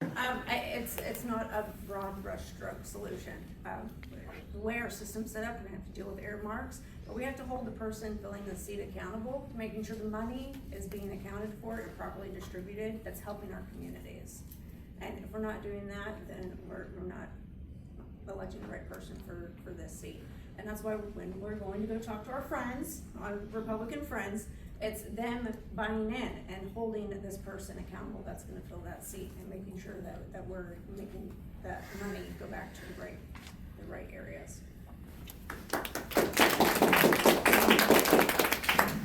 It's not a broad brush stroke solution. The way our system's set up, we're gonna have to deal with earmarks, but we have to hold the person filling the seat accountable, making sure the money is being accounted for and properly distributed, that's helping our communities. And if we're not doing that, then we're not electing the right person for this seat. And that's why when we're going to go talk to our friends, our Republican friends, it's them buying in and holding this person accountable that's gonna fill that seat and making sure that we're making that money go back to the right areas.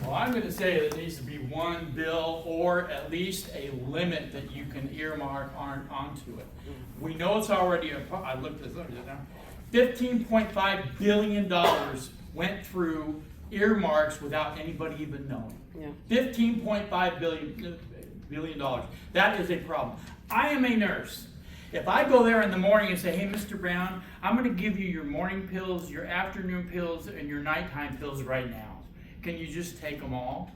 Well, I'm gonna say that there needs to be one bill or at least a limit that you can earmark onto it. We know it's already, I looked at it now, $15.5 billion went through earmarks without anybody even knowing. Yeah. $15.5 billion. That is a problem. I am a nurse. If I go there in the morning and say, hey, Mr. Brown, I'm going to give you your morning pills, your afternoon pills, and your nighttime pills right now. Can you just take them all?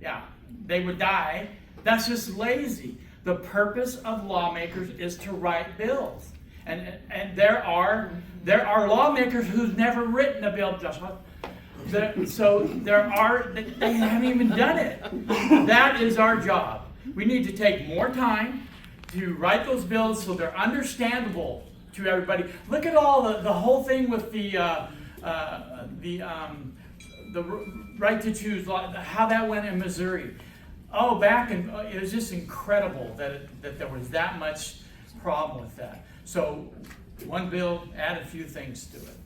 Yeah, they would die. That's just lazy. The purpose of lawmakers is to write bills. And there are lawmakers who've never written a bill, Joshua. So they haven't even done it. That is our job. We need to take more time to write those bills so they're understandable to everybody. Look at all the whole thing with the right to choose, how that went in Missouri. Oh, it was just incredible that there was that much problem with that. So one bill, add a few things to it.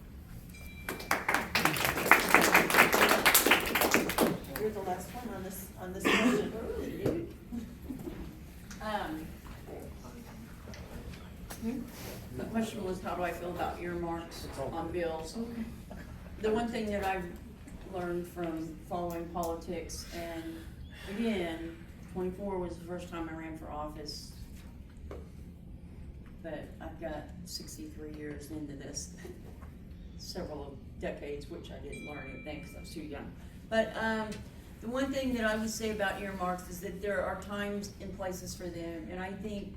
You're the last one on this question. The question was, how do I feel about earmarks on bills? The one thing that I've learned from following politics, and again, 24 was the first time I ran for office, but I've got 63 years into this, several decades, which I didn't learn anything because I was too young. But the one thing that I would say about earmarks is that there are times and places for them, and I think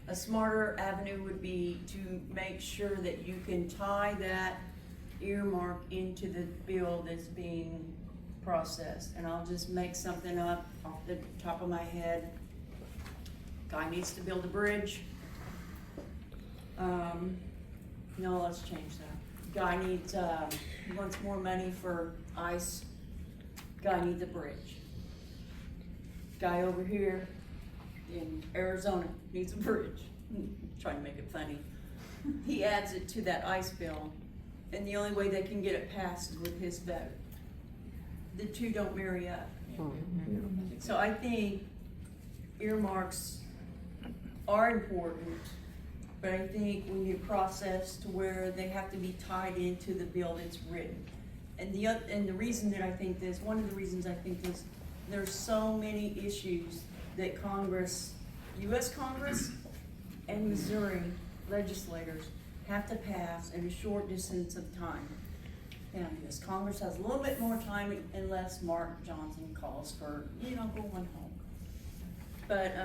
a smarter avenue would be to make sure that you can tie that earmark into the bill that's being processed. And I'll just make something up off the top of my head. Guy needs to build a bridge. No, let's change that. Guy needs, wants more money for ice. Guy needs a bridge. Guy over here in Arizona needs a bridge. Trying to make it funny. He adds it to that ice bill, and the only way they can get it passed is with his vote. The two don't marry up. So I think earmarks are important, but I think when you process to where they have to be tied into the bill that's written. And the reason that I think this, one of the reasons I think this, there's so many issues that Congress, U.S. Congress and Missouri legislators have to pass in a short distance of time. Now, yes, Congress has a little bit more time unless Mark Johnson calls for, going home. But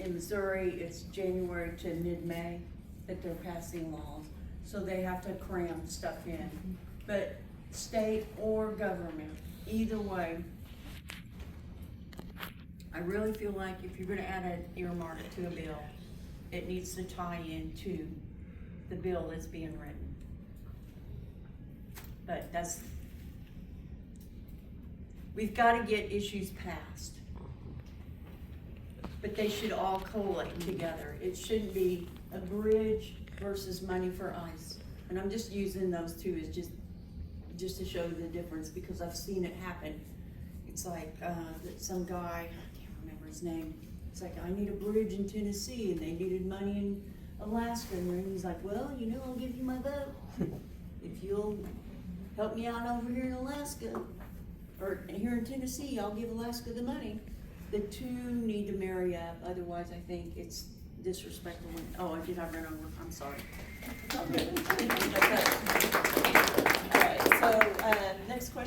in Missouri, it's January to mid-May that they're passing laws. So they have to cram stuff in. But state or government, either way, I really feel like if you're gonna add an earmark to a bill, it needs to tie into the bill that's being written. But we've gotta get issues passed. But they should all collate together. It shouldn't be a bridge versus money for ice. And I'm just using those two as just to show the difference, because I've seen it happen. It's like some guy, I can't remember his name, it's like, I need a bridge in Tennessee, and they needed money in Alaska, and he's like, well, I'll give you my vote if you'll help me out over here in Alaska, or here in Tennessee, I'll give Alaska the money. The two need to marry up, otherwise I think it's disrespectful. Oh, did I run over? I'm sorry. All right, so next question.